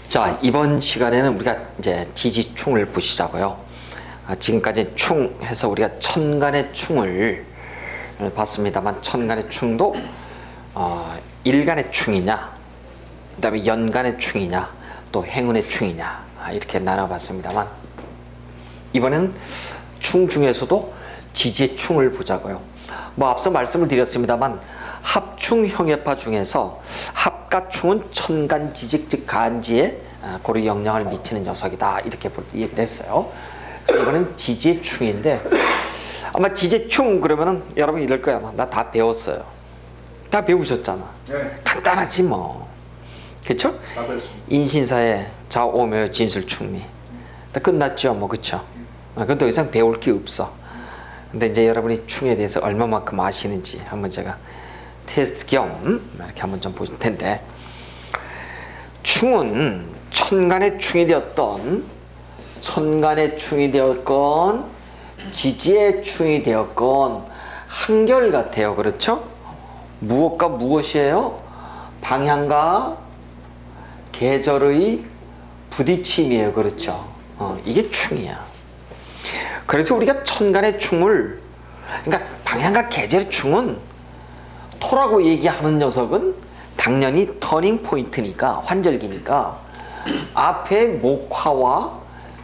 자, 이번 시간에는 우리가 이제 지지충을 보시자고요. 지금까지 충 해서 우리가 천간의 충을 봤습니다만, 천간의 충도 일간의 충이냐, 그 다음에 연간의 충이냐, 또 행운의 충이냐, 이렇게 나눠봤습니다만, 이번에는 충 중에서도 지지의 충을 보자고요. 앞서 말씀을 드렸습니다만, 합충 형해파 중에서 합가충은 천간 지직 즉 간지에 고루 영향을 미치는 녀석이다, 이렇게 얘기를 했어요. 이거는 지지의 충인데, 아마 지지의 충 그러면은 여러분 이럴 거야. 나 다 배웠어요. 다 배우셨잖아. 네. 간단하지 뭐. 그쵸? 다 배웠습니다. 인신사의 좌오묘 진술충미 다 끝났죠 뭐. 그쵸? 그건 더 이상 배울 게 없어. 근데 이제 여러분이 충에 대해서 얼마만큼 아시는지 한번 제가 테스트 겸 이렇게 한번 좀 보실 텐데, 충은 천간의 충이 되었던 지지의 충이 되었건 한결같아요. 그렇죠? 무엇과 무엇이에요? 방향과 계절의 부딪힘이에요. 그렇죠? 이게 충이야. 그래서 우리가 천간의 충을, 그러니까 방향과 계절의 충은 토라고 얘기하는 녀석은 당연히 터닝 포인트니까, 환절기니까 앞에 목화와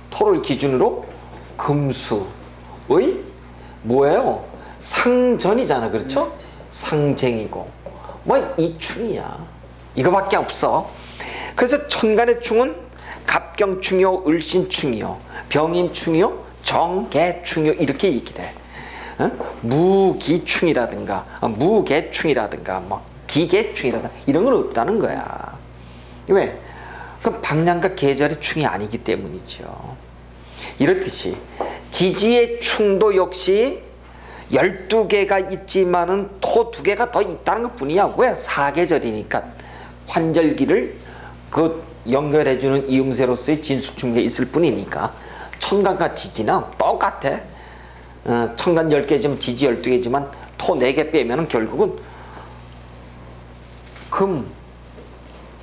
토를 기준으로 금수의 뭐예요? 상전이잖아. 그렇죠? 상쟁이고 이 충이야. 이거밖에 없어. 그래서 천간의 충은 갑경충이요, 을신충이요, 병인충이요, 정계충이요, 이렇게 얘기를 해. 무기충이라든가 무계충이라든가 기계충이라든가 이런 건 없다는 거야. 왜? 그럼 방향과 계절의 충이 아니기 때문이죠. 이렇듯이 지지의 충도 역시 12개가 있지만은 토 2개가 더 있다는 것 뿐이야. 왜? 사계절이니까 환절기를 연결해주는 이음새로서의 진수충이 있을 뿐이니까. 천간과 지지는 똑같아. 천간 10개지만 지지 12개지만 토 4개 빼면은 결국은 금,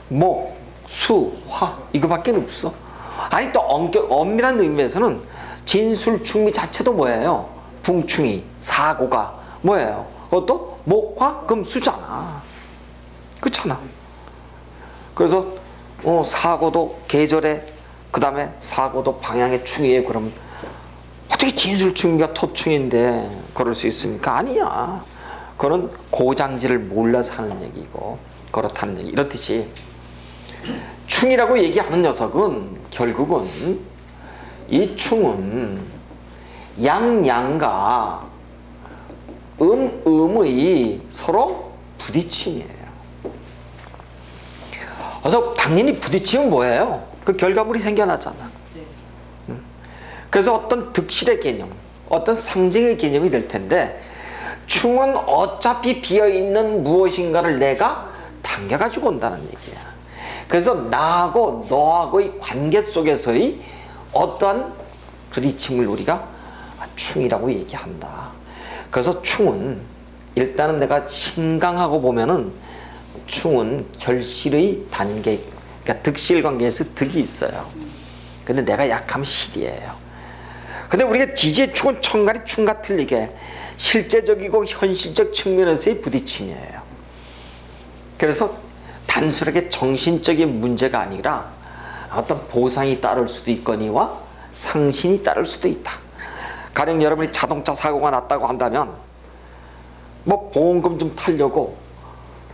목, 수, 화 이거밖에 없어. 아니 또 엄밀한 의미에서는 진술충미 자체도 뭐예요? 붕충이, 사고가 뭐예요? 그것도 목화, 금, 수잖아. 그렇잖아. 그래서 사고도 계절에, 그 다음에 사고도 방향의 충이에요. 그럼 어떻게 진술충이가 토충인데 그럴 수 있습니까? 아니야. 그건 고장지를 몰라서 하는 얘기고 그렇다는 얘기. 이렇듯이 충이라고 얘기하는 녀석은 결국은 이 충은 양양과 음의 서로 부딪힘이에요. 그래서 당연히 부딪히면 뭐예요? 그 결과물이 생겨나잖아. 그래서 어떤 득실의 개념, 어떤 상징의 개념이 될 텐데, 충은 어차피 비어있는 무엇인가를 내가 당겨가지고 온다는 얘기야. 그래서 나하고 너하고의 관계 속에서의 어떠한 부딪힘을 우리가 충이라고 얘기한다. 그래서 충은 일단은 내가 신강하고 보면은 충은 결실의 단계, 그러니까 득실 관계에서 득이 있어요. 근데 내가 약하면 실이에요. 근데 우리가 지지의 충은 천간의 충과 틀리게 실제적이고 현실적 측면에서의 부딪힘이에요. 그래서 단순하게 정신적인 문제가 아니라 어떤 보상이 따를 수도 있거니와 상신이 따를 수도 있다. 가령 여러분이 자동차 사고가 났다고 한다면 보험금 좀 타려고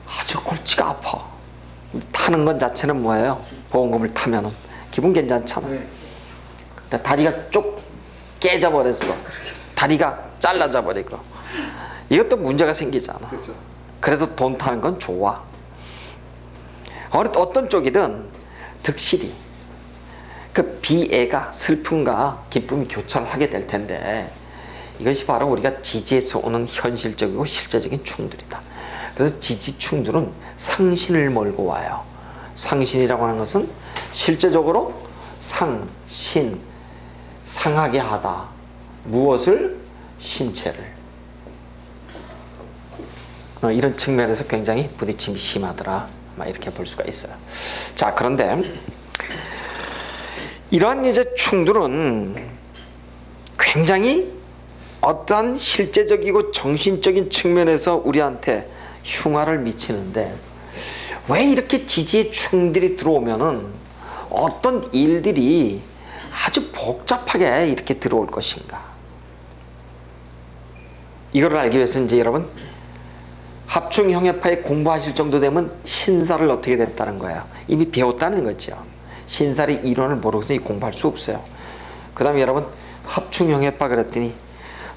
아주 골치가 아파. 타는 건 자체는 뭐예요? 보험금을 타면은 기분 괜찮잖아. 근데 다리가 쭉 깨져버렸어. 다리가 잘라져 버리고. 이것도 문제가 생기잖아. 그렇죠. 그래도 돈 타는 건 좋아. 어떤 쪽이든 득실이, 그 비애가 슬픔과 기쁨이 교차하게 될 텐데, 이것이 바로 우리가 지지에서 오는 현실적이고 실제적인 충들이다. 그래서 지지충들은 상신을 몰고 와요. 상신이라고 하는 것은 실제적으로 상하게 하다. 무엇을? 신체를. 이런 측면에서 굉장히 부딪힘이 심하더라. 이렇게 볼 수가 있어요. 자, 그런데 이러한 이제 충들은 굉장히 어떠한 실제적이고 정신적인 측면에서 우리한테 흉화를 미치는데, 왜 이렇게 지지의 충들이 들어오면은 어떤 일들이 아주 복잡하게 이렇게 들어올 것인가? 이걸 알기 위해서 이제 여러분, 합충형해파에 공부하실 정도 되면 신사를 어떻게 됐다는 거예요. 이미 배웠다는 거죠. 신사의 이론을 모르고서 공부할 수 없어요. 그 다음에 여러분, 합충형해파 그랬더니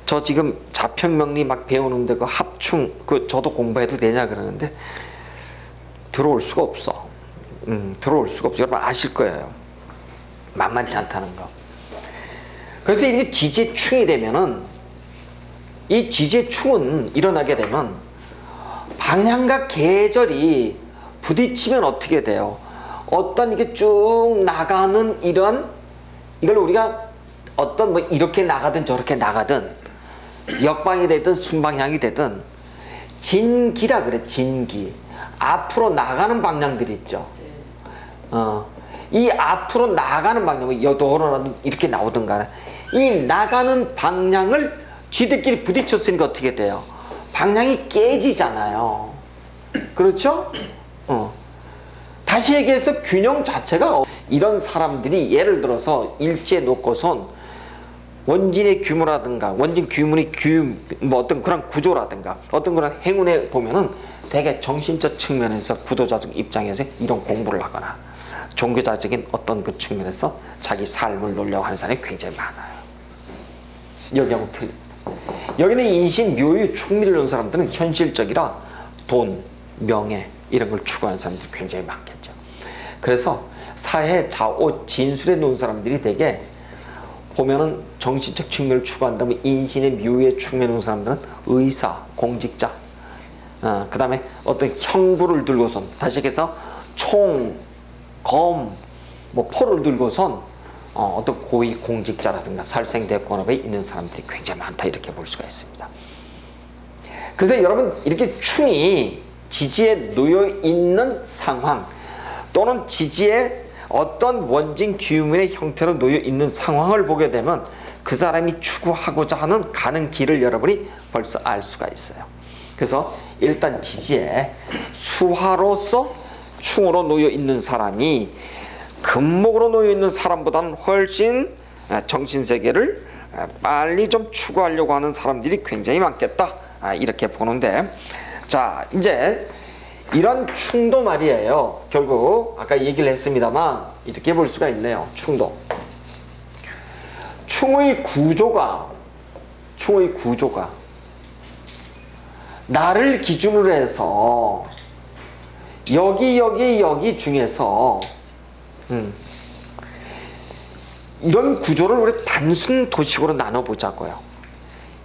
저 지금 자평명리 막 배우는데 그 합충 저도 공부해도 되냐 그러는데 들어올 수가 없어. 들어올 수가 없어. 여러분 아실 거예요. 만만치 않다는 거. 그래서 이게 지지충이 되면은, 이 지지충은 일어나게 되면 방향과 계절이 부딪히면 어떻게 돼요? 어떤 이게 쭉 나가는 이런, 이걸 우리가 어떤 뭐 이렇게 나가든 저렇게 나가든 역방이 되든 순방향이 되든 진기라 그래. 진기. 앞으로 나가는 방향들이 있죠. 이 앞으로 나가는 방향은 여도로라도 이렇게 나오든가, 이 나가는 방향을 쥐들끼리 부딪혔으니까 어떻게 돼요? 방향이 깨지잖아요. 그렇죠? 다시 얘기해서 균형 자체가, 이런 사람들이 예를 들어서 일지에 놓고선 원진의 규모라든가 원진 규문의 뭐 어떤 그런 구조라든가 어떤 그런 행운에 보면은 되게 정신적 측면에서 구도자적 입장에서 이런 공부를 하거나 종교자적인 어떤 그 측면에서 자기 삶을 놀려고 하는 사람이 굉장히 많아요. 여기하고 틀립니다. 여기는 인신, 묘유, 충미를 놓은 사람들은 현실적이라 돈, 명예 이런 걸 추구하는 사람들이 굉장히 많겠죠. 그래서 사회, 자오, 진술에 놓은 사람들이 되게 보면은 정신적 측면을 추구한다면 인신의 묘의 측면에 놓은 사람들은 의사, 공직자, 그 다음에 어떤 형부를 들고선, 다시 얘기해서 총, 검, 뭐 포를 들고선 어떤 고위 공직자라든가 살생대권업에 있는 사람들이 굉장히 많다, 이렇게 볼 수가 있습니다. 그래서 여러분, 이렇게 충이 지지에 놓여 있는 상황 또는 지지에 어떤 원진 규문의 형태로 놓여 있는 상황을 보게 되면 그 사람이 추구하고자 하는 가는 길을 여러분이 벌써 알 수가 있어요. 그래서 일단 지지에 수화로서 충으로 놓여 있는 사람이 금목으로 놓여 있는 사람보다는 훨씬 정신세계를 빨리 좀 추구하려고 하는 사람들이 굉장히 많겠다, 이렇게 보는데, 자 이제 이런 충도 말이에요. 결국 아까 얘기를 했습니다만 이렇게 볼 수가 있네요. 충도. 충의 구조가 나를 기준으로 해서 여기 중에서 이런 구조를 우리 단순 도식으로 나눠보자고요.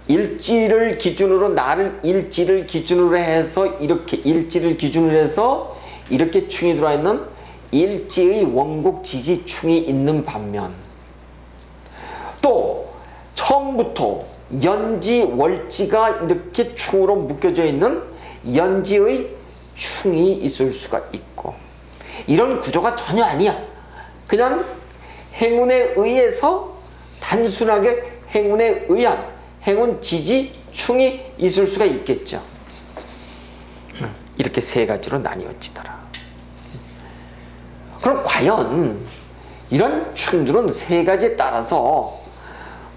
일지를 기준으로, 나를 일지를 기준으로 해서 이렇게 일지를 기준으로 해서 이렇게 충이 들어와 있는 일지의 원곡 지지충이 있는 반면, 또 처음부터 연지 월지가 이렇게 충으로 묶여져 있는 연지의 충이 있을 수가 있고, 이런 구조가 전혀 아니야. 그냥 행운에 의해서 단순하게 행운에 의한 행운 지지 충이 있을 수가 있겠죠. 이렇게 세 가지로 나뉘어지더라. 그럼 과연 이런 충들은 세 가지에 따라서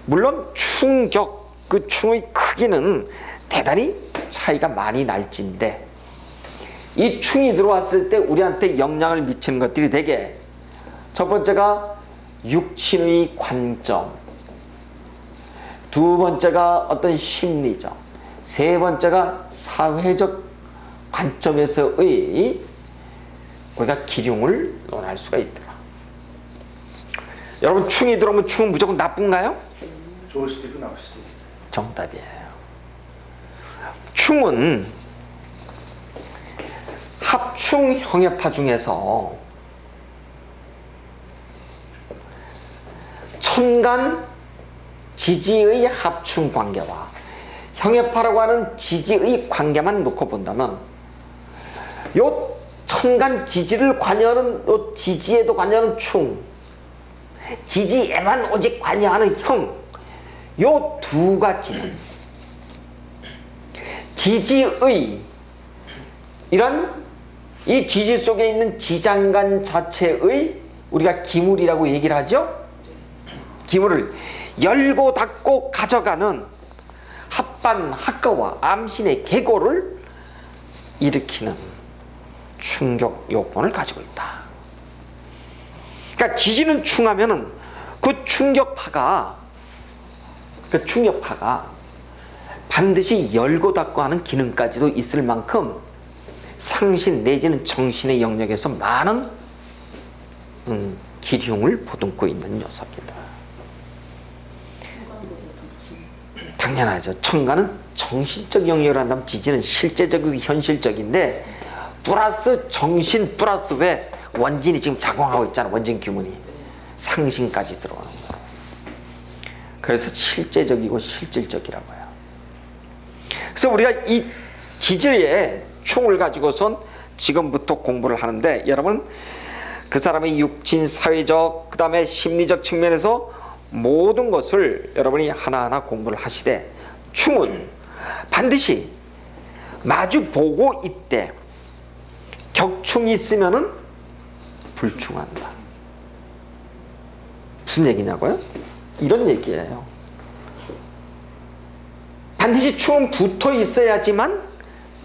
물론 충격, 그 충의 크기는 대단히 차이가 많이 날진데, 이 충이 들어왔을 때 우리한테 영향을 미치는 것들이 되게, 첫 번째가 육친의 관점, 두 번째가 어떤 심리적, 세 번째가 사회적 관점에서의 우리가 기륭을 논할 수가 있더라. 여러분, 충이 들어오면 충은 무조건 나쁜가요? 좋을 수도 있고 나쁠 수도 있어요. 정답이에요. 충은 합충 형해파 중에서 천간 지지의 합충 관계와 형해파라고 하는 지지의 관계만 놓고 본다면, 요 천간 지지를 관여하는, 요 지지에도 관여하는 충, 지지에만 오직 관여하는 형, 요 두 가지는 지지의 이런 이 지지 속에 있는 지장간 자체의 우리가 기물이라고 얘기를 하죠. 기물을 열고 닫고 가져가는 합반, 합가와 암신의 계고를 일으키는 충격 요건을 가지고 있다. 그러니까 지지는 충하면은 그 충격파가 반드시 열고 닫고 하는 기능까지도 있을 만큼 상신 내지는 정신의 영역에서 많은 기흉을 보듬고 있는 녀석이다. 당연하죠. 천간은 정신적 영역을 한다면 지지는 실제적이고 현실적인데 플러스 정신 플러스 왜 원진이 지금 작용하고 있잖아. 원진 규문이 상신까지 들어오는 거예요. 그래서 실제적이고 실질적이라고 해요. 그래서 우리가 이 지지의 충을 가지고선 지금부터 공부를 하는데, 여러분 그 사람의 육친, 사회적, 그 다음에 심리적 측면에서 모든 것을 여러분이 하나하나 공부를 하시되, 충은 반드시 마주 보고 있되 격충이 있으면은 불충한다. 무슨 얘기냐고요? 이런 얘기예요. 반드시 충은 붙어 있어야지만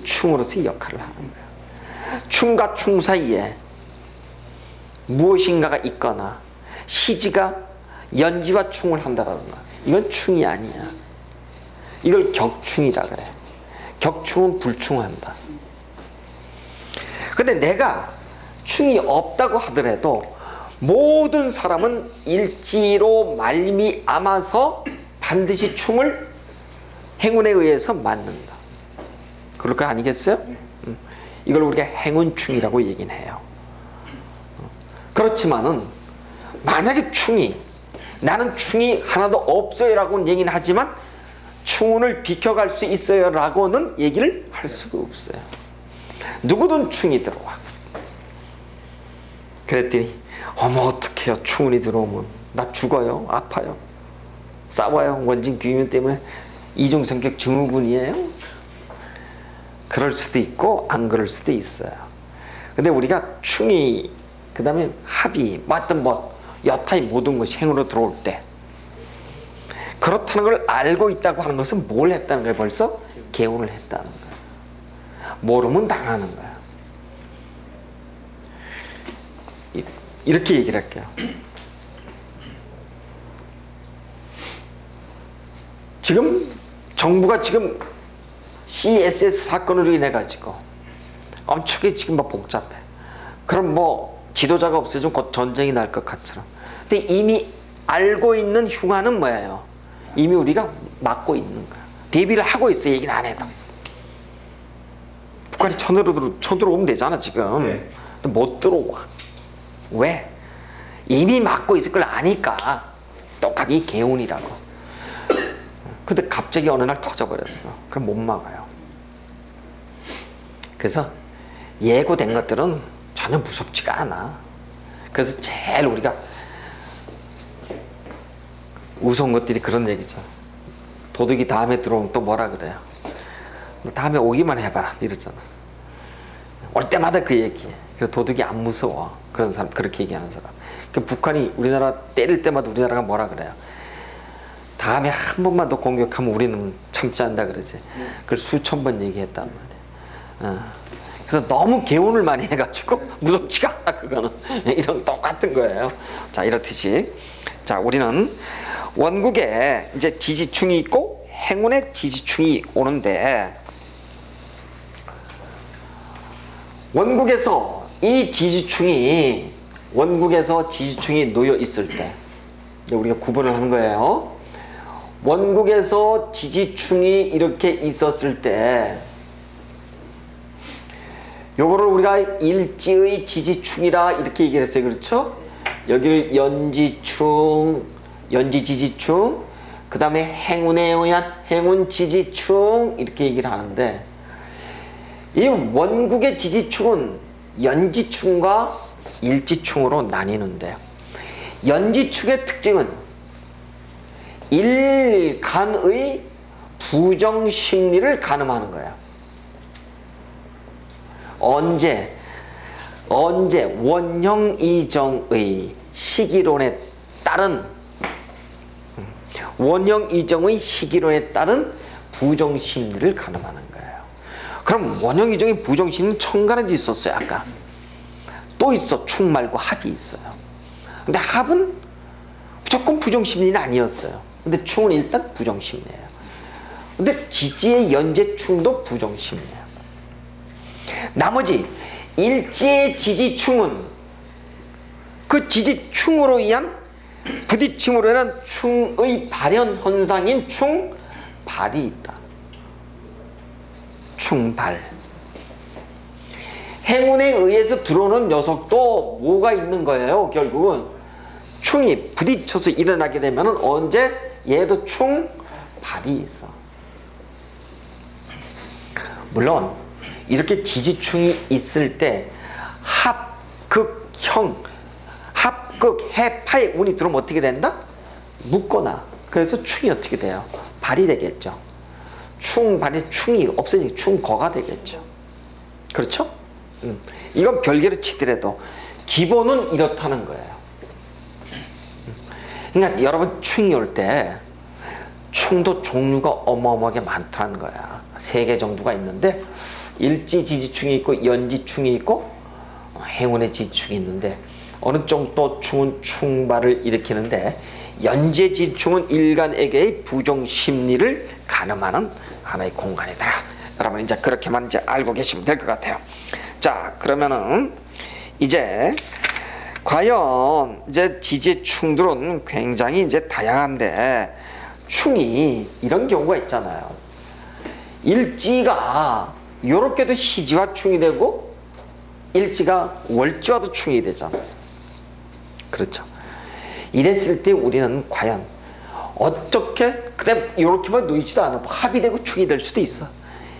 충으로서의 역할을 하는 거예요. 충과 충 사이에 무엇인가가 있거나 시지가 연지와 충을 한다라든가, 이건 충이 아니야. 이걸 격충이다 그래. 격충은 불충한다. 근데 내가 충이 없다고 하더라도 모든 사람은 일지로 말미암아서 반드시 충을 행운에 의해서 맞는다. 그럴 거 아니겠어요? 이걸 우리가 행운충이라고 얘기는 해요. 그렇지만은 만약에 충이, 나는 충이 하나도 없어요 라고는 얘기는 하지만 충운을 비켜갈 수 있어요 라고는 얘기를 할 수가 없어요. 누구든 충이 들어와. 그랬더니 어머 어떡해요, 충운이 들어오면 나 죽어요, 아파요, 싸워요, 원진 규면 때문에 이중성격 증후군이에요. 그럴 수도 있고 안 그럴 수도 있어요. 근데 우리가 충이, 그 다음에 합이, 맞든 뭐 여타의 모든 것이 행으로 들어올 때 그렇다는 걸 알고 있다고 하는 것은 뭘 했다는 거예요? 벌써 개운을 했다는 거예요. 모르면 당하는 거예요. 이렇게 얘기를 할게요. 지금 정부가 지금 CSS 사건으로 인해 가지고 엄청나게 지금 막 복잡해. 그럼 뭐 지도자가 없어지면 곧 전쟁이 날 것 같처럼. 근데 이미 알고 있는 흉화는 뭐예요? 이미 우리가 막고 있는 거야. 대비를 하고 있어, 얘기는 안 해도. 북한이 쳐들어오면 되잖아 지금. 네. 근데 못 들어와. 왜? 이미 막고 있을 걸 아니까. 똑같이 개운이라고. 근데 갑자기 어느 날 터져버렸어. 그럼 못 막아요. 그래서 예고된 것들은 전혀 무섭지가 않아. 그래서 제일 우리가 무서운 것들이 그런 얘기죠. 도둑이 다음에 들어오면 또 뭐라 그래요? 너 다음에 오기만 해봐라 이러잖아. 올 때마다 그 얘기해. 그래서 도둑이 안 무서워. 그런 사람, 그렇게 얘기하는 사람. 그 북한이 우리나라 때릴 때마다 우리나라가 뭐라 그래요? 다음에 한 번만 더 공격하면 우리는 참지 않는다 그러지. 그걸 수천 번 얘기했단 말이야. 그래서 너무 개운을 많이 해가지고 무섭지가 않아 그거는. 이런 똑같은 거예요. 자, 이렇듯이 자, 우리는 원국에 이제 지지충이 있고 행운의 지지충이 오는데, 원국에서 이 지지충이, 원국에서 지지충이 놓여 있을 때 우리가 구분을 하는 거예요. 원국에서 지지충이 이렇게 있었을 때 요거를 우리가 일지의 지지충이라 이렇게 얘기를 했어요. 그렇죠? 여기를 연지충, 연지지지충, 그 다음에 행운에 의한 행운지지충 이렇게 얘기를 하는데, 이 원국의 지지충은 연지충과 일지충으로 나뉘는데, 연지축의 특징은 일간의 부정심리를 가늠하는 거야. 언제 원형이정의 시기론에 따른 부정심리를 가늠하는 거예요. 그럼 원형이정의 부정심리는 천간에도 있었어요. 아까 또 있어. 충 말고 합이 있어요. 근데 합은 무조건 부정심리는 아니었어요. 근데 충은 일단 부정심리예요. 근데 지지의 연재충도 부정심리예요. 나머지 일지의 지지충은 그 지지충으로 인한 부딪힘으로 인한 충의 발현 현상인 충발이 있다. 충발. 행운에 의해서 들어오는 녀석도 뭐가 있는 거예요? 결국은 충이 부딪혀서 일어나게 되면 언제 얘도 충발이 있어. 물론 이렇게 지지충이 있을 때 합극형, 합극, 해파의 운이 들어오면 어떻게 된다? 묶거나. 그래서 충이 어떻게 돼요? 발이 되겠죠. 충발이 충이 없으니 충거가 되겠죠. 그렇죠? 이건 별개로 치더라도 기본은 이렇다는 거예요. 그러니까 여러분 충이 올 때 충도 종류가 어마어마하게 많다는 거야. 3개 정도가 있는데 일지지지충이 있고 연지충이 있고 행운의 지지충이 있는데 어느 정도 충은 충발을 일으키는데 연재지지충은 일간에게의 부정심리를 가늠하는 하나의 공간이다. 여러분 이제 그렇게만 이제 알고 계시면 될 것 같아요. 자, 그러면은 이제 과연 이제 지지충들은 굉장히 이제 다양한데 충이 이런 경우가 있잖아요. 일지가 요렇게도 희지와 충이 되고 일지가 월지와도 충이 되잖아요. 그렇죠. 이랬을 때 우리는 과연 어떻게 그다음 요렇게만 놓이지도 않아 합이 되고 충이 될 수도 있어.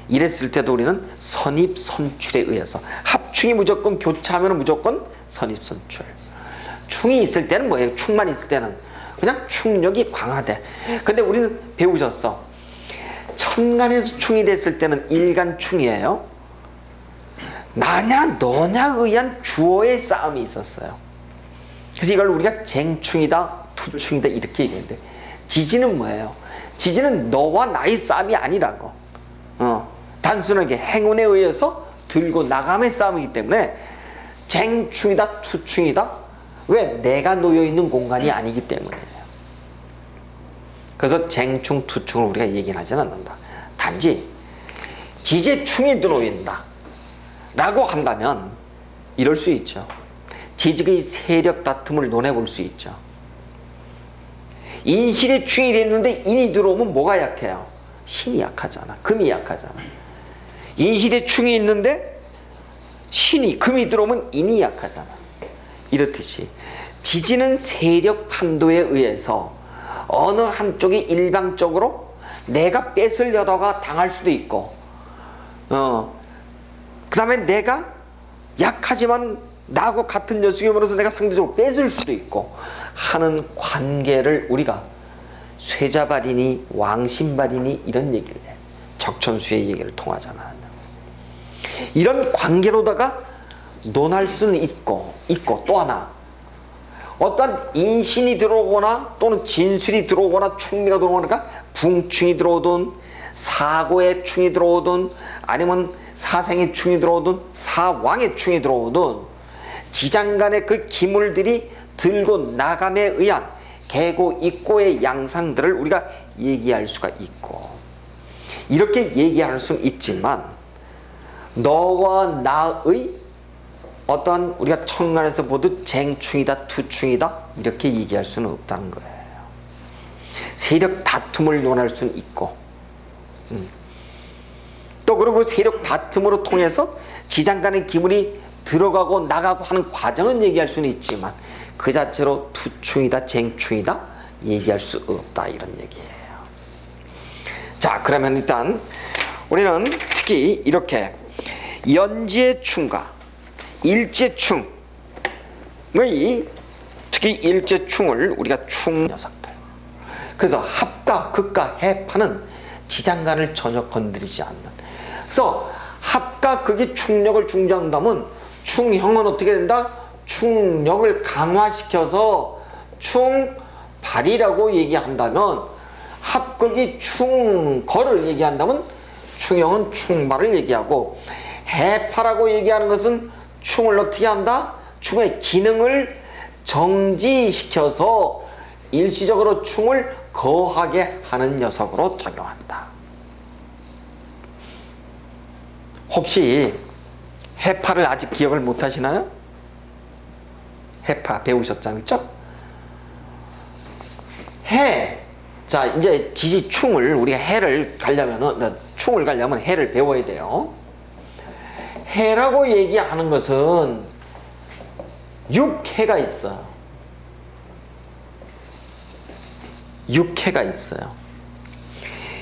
이랬을 때도 우리는 선입선출에 의해서 합충이 무조건 교차하면 무조건 선입선출. 충이 있을 때는 뭐예요? 충만 있을 때는 그냥 충력이 강하대. 근데 우리는 배우셨어. 천간에서 충이 됐을 때는 일간충이에요. 나냐 너냐 의한 주어의 싸움이 있었어요. 그래서 이걸 우리가 쟁충이다 투충이다 이렇게 얘기했는데 지지는 뭐예요? 지지는 너와 나의 싸움이 아니라고. 단순하게 행운에 의해서 들고 나감의 싸움이기 때문에 쟁충이다 투충이다. 왜? 내가 놓여있는 공간이 아니기 때문이에요. 그래서 쟁충 투충을 우리가 얘기는 하지는 않는다. 단지 지지충이 들어온다 라고 한다면 이럴 수 있죠. 지지의 세력 다툼을 논해볼 수 있죠. 인실에 충이 됐는데 인이 들어오면 뭐가 약해요? 신이 약하잖아. 금이 약하잖아. 인실에 충이 있는데 신이 금이 들어오면 인이 약하잖아. 이렇듯이 지지는 세력 판도에 의해서 어느 한쪽이 일방적으로 내가 뺏으려다가 당할 수도 있고 그 다음에 내가 약하지만 나하고 같은 녀석이면서 내가 상대적으로 뺏을 수도 있고 하는 관계를 우리가 쇠자발이니 왕신발이니 이런 얘기를 해. 적천수의 얘기를 통하잖아. 이런 관계로다가 논할 수는 있고 또 하나 어떤 인신이 들어오거나 또는 진술이 들어오거나 충미가 들어오니까 붕충이 들어오든 사고의 충이 들어오든 아니면 사생의 충이 들어오든 사왕의 충이 들어오든 지장간의 그 기물들이 들고 나감에 의한 계고 입고의 양상들을 우리가 얘기할 수가 있고 이렇게 얘기할 수는 있지만 너와 나의 어떠한 우리가 천간에서 모두 쟁충이다 투충이다 이렇게 얘기할 수는 없다는 거예요. 세력 다툼을 논할 수는 있고 또 그리고 세력 다툼으로 통해서 지장간의 기물이 들어가고 나가고 하는 과정은 얘기할 수는 있지만 그 자체로 투충이다 쟁충이다 얘기할 수 없다 이런 얘기예요. 자, 그러면 일단 우리는 특히 이렇게 연지의 충과 일지의 충의 특히 일제충을 우리가 충 녀석들. 그래서 합과 극과 해파는 지장간을 전혀 건드리지 않는. 그래서 합과 극이 충력을 중지한다면 충형은 어떻게 된다? 충력을 강화시켜서 충발이라고 얘기한다면, 합극이 충거를 얘기한다면 충형은 충발을 얘기하고, 해파라고 얘기하는 것은 충을 어떻게 한다? 충의 기능을 정지시켜서 일시적으로 충을 거하게 하는 녀석으로 작용한다. 혹시 해파를 아직 기억을 못 하시나요? 해파 배우셨잖아요, 그렇죠? 해. 자, 이제 지지충을 우리가 해를 가려면은, 충을 가려면 해를 배워야 돼요. 해라고 얘기하는 것은 육해가 있어요. 육해가 있어요.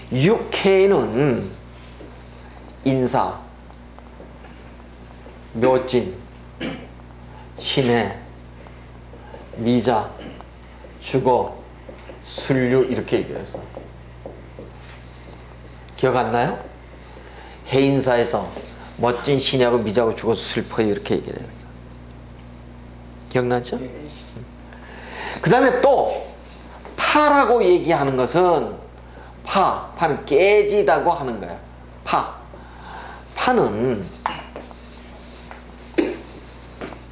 육해는 인사, 묘진, 신해, 미자, 주거, 술류 이렇게 얘기했어. 기억 안 나요? 해인사에서 멋진 신하고 미자고 죽어서 슬퍼요 이렇게 얘기를 했어. 기억나죠? 그 다음에 또 파라고 얘기하는 것은 파는 깨지다고 하는 거야. 파는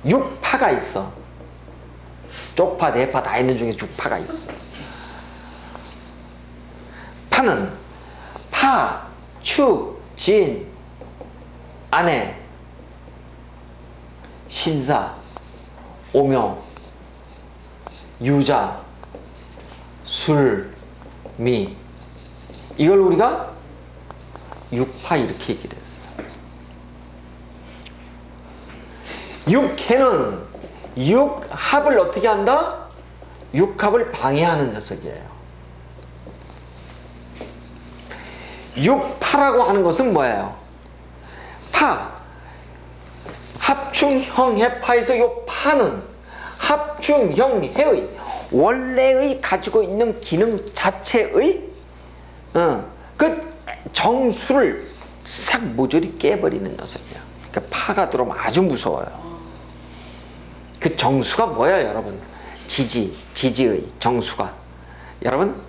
육파가 있어. 쪽파, 대파 다 있는 중에 육파가 있어. 파는 파, 축, 진, 아내, 신사, 오명, 유자, 술, 미, 이걸 우리가 육파 이렇게 얘기를 했어요. 육해는 육합을 어떻게 한다? 육합을 방해하는 녀석이에요. 육파라고 하는 것은 뭐예요? 합충형해파에서 요 파는 합충형해의 원래의 가지고 있는 기능 자체의 그 정수를 싹 모조리 깨버리는 녀석이야. 그러니까 파가 들어오면 아주 무서워요. 그 정수가 뭐예요, 여러분? 지지의 정수가. 여러분,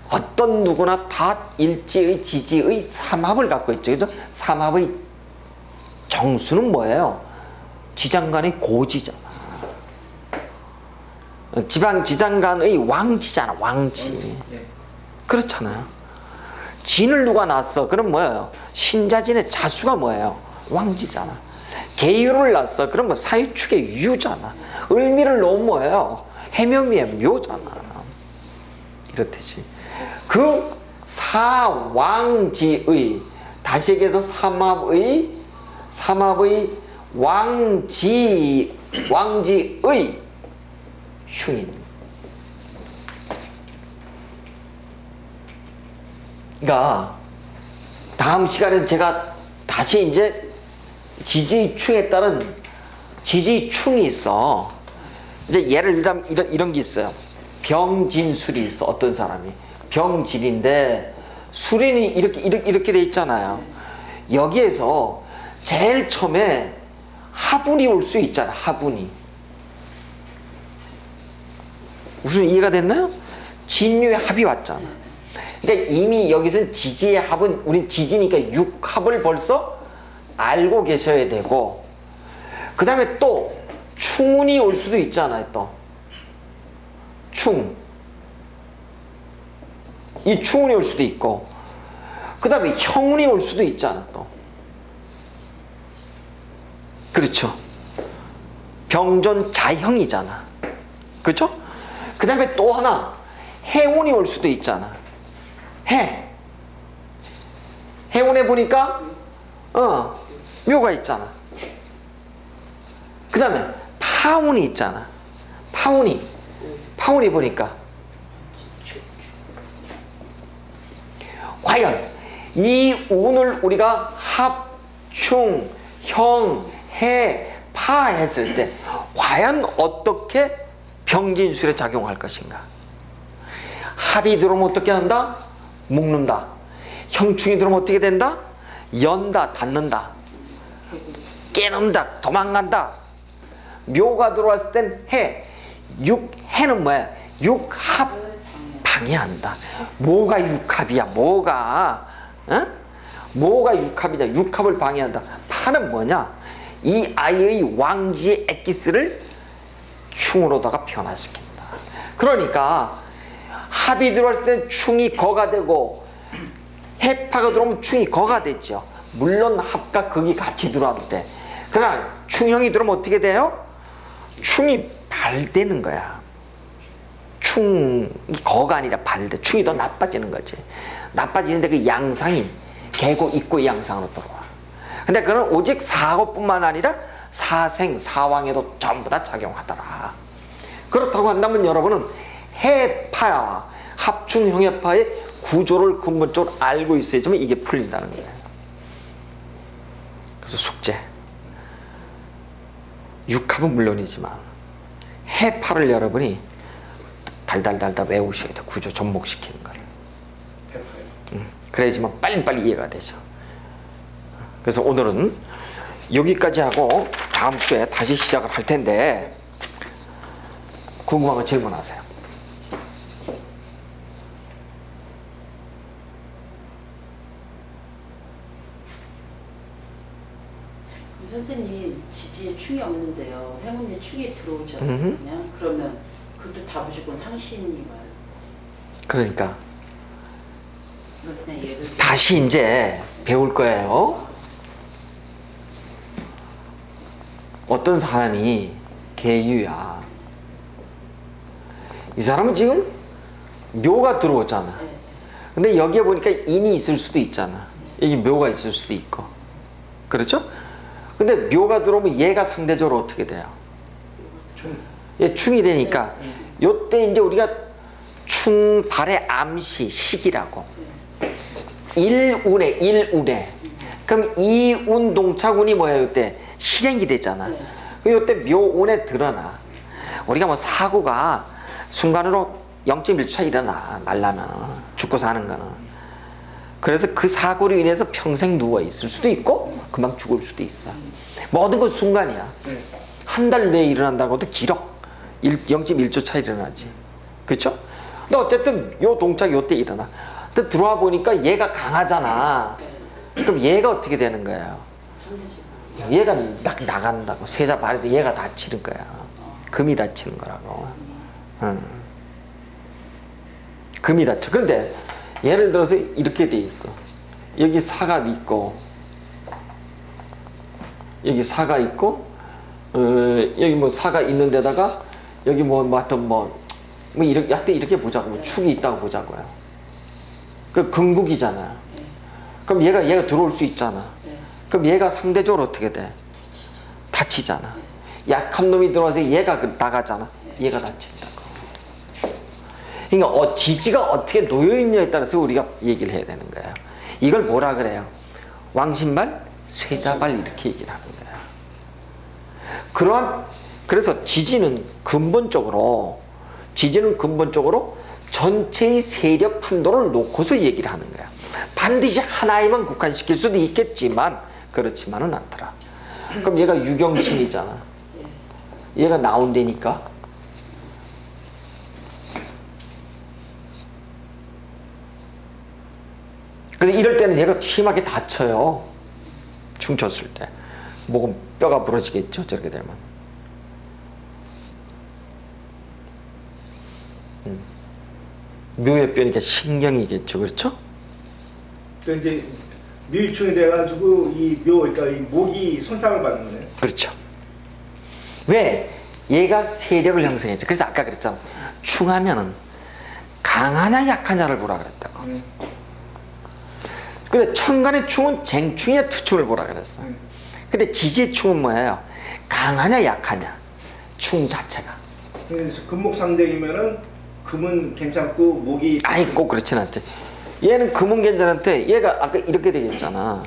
어떤 누구나 다 일지의 지지의 삼합을 갖고 있죠. 그죠? 삼합의 정수는 뭐예요? 지장간의 고지잖아. 지장간의 왕지잖아, 왕지. 그렇잖아요. 진을 누가 낳았어? 그럼 뭐예요? 신자진의 자수가 뭐예요? 왕지잖아. 계유를 낳았어? 그럼 뭐 사유축의 유잖아. 을미를 놓으면 뭐예요? 해묘미의 묘잖아. 이렇듯이. 그 사왕지의, 다시 얘기해서 삼합의 왕지의 흉인. 그러니까 다음 시간엔 제가 다시 이제 지지충에 따른 지지충이 있어. 이제 예를 들자면 이런 게 있어요. 병진술이 있어. 어떤 사람이 병진인데 술인이 이렇게 돼 있잖아요. 여기에서 제일 처음에 하분이 올 수 있잖아. 하분이. 무슨 이해가 됐나요? 진유의 합이 왔잖아. 그러니까 이미 여기서는 지지의 합은, 우린 지지니까 육합을 벌써 알고 계셔야 되고, 그 다음에 또 충운이 올 수도 있잖아요. 또 이 충운이 올 수도 있고, 그 다음에 형운이 올 수도 있잖아. 또 그렇죠. 병존 자형이잖아. 그렇죠? 그 다음에 또 하나 해운이 올 수도 있잖아. 해운에 보니까 묘가 있잖아. 그 다음에 파운이 있잖아. 파운이 보니까 과연 이 운을 우리가 합, 충, 형, 해, 파 했을 때 과연 어떻게 병진술에 작용할 것인가? 합이 들어오면 어떻게 한다? 묶는다. 형충이 들어오면 어떻게 된다? 연다, 닫는다. 깨는다, 도망간다. 묘가 들어왔을 땐 해. 해는 뭐야? 육합 방해한다. 뭐가 육합이야? 뭐가? 어? 뭐가 육합이냐? 육합을 방해한다. 파는 뭐냐? 이 아이의 왕지의 엑기스를 충으로다가 변화시킨다. 그러니까 합이 들어왔을 땐 충이 거가 되고 해파가 들어오면 충이 거가 되죠. 물론 합과 극이 같이 들어와도 돼. 그러나 충형이 들어오면 어떻게 돼요? 충이 발되는 거야. 충이 거가 아니라 발돼. 충이 더 나빠지는 거지. 나빠지는데 그 양상이 개고 있고 양상으로 들어와. 근데 그건 오직 사고뿐만 아니라 사생, 사왕에도 전부 다 작용하더라. 그렇다고 한다면 여러분은 해파, 합충형해파의 구조를 근본적으로 알고 있어야지만 이게 풀린다는 거예요. 그래서 숙제. 육합은 물론이지만 해파를 여러분이 달달달달 외우셔야 돼. 구조 접목시키는 거를. 그래야지만 빨리빨리 이해가 되죠. 그래서 오늘은 여기까지 하고 다음 주에 다시 시작을 할 텐데 궁금한 거 질문하세요. 선생님 지지에 충이 없는데요. 행운에 충이 들어오잖아요. 그러면 그것도 다 무조건 상신이 와요. 그러니까 그냥 예를 들어 다시 이제 배울 거예요. 어떤 사람이 계유야. 이 사람은 지금 묘가 들어오잖아. 근데 여기에 보니까 인이 있을 수도 있잖아. 여기 묘가 있을 수도 있고. 그렇죠? 근데 묘가 들어오면 얘가 상대적으로 어떻게 돼요? 얘 충이 되니까 요때 이제 우리가 충발의 암시 시기라고. 일운에 그럼 이운 동차운이 뭐예요? 요때 실행이 되잖아. 요때 묘운에 드러나. 우리가 뭐 사고가 순간으로 0.1초 일어나. 날라면 죽고 사는 거는. 그래서 그 사고로 인해서 평생 누워 있을 수도 있고 금방 죽을 수도 있어. 모든 건 순간이야. 한 달 내에 일어난다고 해도 길어. 0.1초 차 일어나지. 그렇죠? 근데 어쨌든 요 동작 요때 일어나. 근데 들어와 보니까 얘가 강하잖아. 그럼 얘가 어떻게 되는 거예요? 얘가 나간다고. 세자 발에도 얘가 다치는 거야. 금이 다치는 거라고. 금이 다쳐. 그런데 예를 들어서 이렇게 돼 있어. 여기 사가 있고, 여기 사가 있고, 여기 뭐 사가 있는 데다가 여기 이렇게 보자고. 뭐 축이 있다고 보자고요. 그 근국이잖아. 그럼 얘가 들어올 수 있잖아. 그럼 얘가 상대적으로 어떻게 돼? 다치잖아. 약한 놈이 들어와서 얘가 나가잖아. 얘가 다친다고. 그러니까 지지가 어떻게 놓여있냐에 따라서 우리가 얘기를 해야 되는 거예요. 이걸 뭐라 그래요? 왕신발, 쇠자발 이렇게 얘기를 하는 거예요. 그래서 지지는 근본적으로 전체의 세력 판도를 놓고서 얘기를 하는 거야. 반드시 하나에만 국한시킬 수도 있겠지만 그렇지만은 않더라. 그럼 얘가 유경신이잖아. 얘가 나온다니까. 그래서 이럴 때는 얘가 심하게 다쳐요. 춤췄을 때. 목은 뼈가 부러지겠죠, 저렇게 되면. 묘의 뼈니까 신경이겠죠, 그렇죠? 그러니까 이제 묘유충이 돼가지고 그러니까 이 목이 손상을 받는 거네요. 그렇죠. 왜? 얘가 세력을 형성했죠. 그래서 아까 그랬잖아. 충하면은 강하냐 약하냐를 보라 그랬다고. 근데 천간의 충은 쟁충이야 투충을 보라 그랬어. 근데 지지의 충은 뭐예요? 강하냐 약하냐. 충 자체가. 그래서 금목상대이면은 금은 괜찮고 목이 아니 꼭 그렇진 않지. 얘는 금은 괜찮은데 얘가 아까 이렇게 되겠잖아.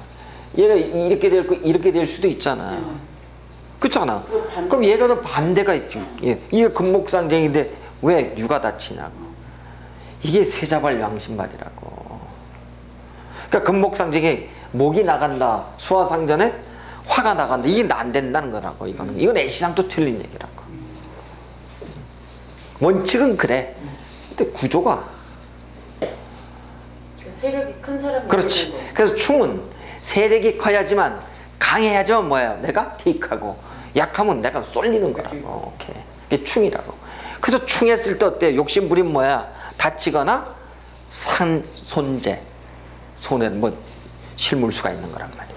얘가 이렇게 될 수도 있잖아. 그렇잖아. 그 반대. 그럼 얘가 더 반대가 있지. 예. 이게 금목상쟁인데 왜 유가 다치냐고. 이게 세자발 양신발이라고. 그러니까 금목상쟁에 목이 나간다. 수화상전에 화가 나간다. 이게 안 된다는 거라고. 이건 애시당도 틀린 얘기라고. 원칙은 그래. 근데 구조가. 그 세력이 큰 사람이 그렇지. 되는 거예요. 그래서 충은 세력이 커야지만 강해야지만 뭐예요? 내가 테이크하고 약하면 내가 쏠리는 거라고. 오케이. 이게 충이라고. 그래서 충했을 때 어때? 욕심 부리면 뭐야? 다치거나 손재 손에 뭐 실물수가 있는 거란 말이에요.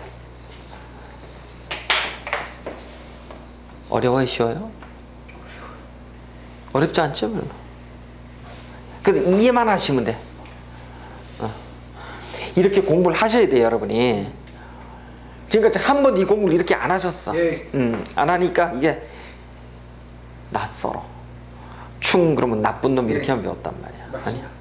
어려워요, 쉬워요? 어렵지 않죠, 별로. 근데 이해만 하시면 돼. 이렇게 공부를 하셔야 돼요, 여러분이. 그러니까 한 번 이 공부를 이렇게 안 하셨어. 예. 안 하니까 이게 낯설어. 충 그러면 나쁜 놈 이렇게 예. 하면 배웠단 말이야. 맞습니다. 아니야.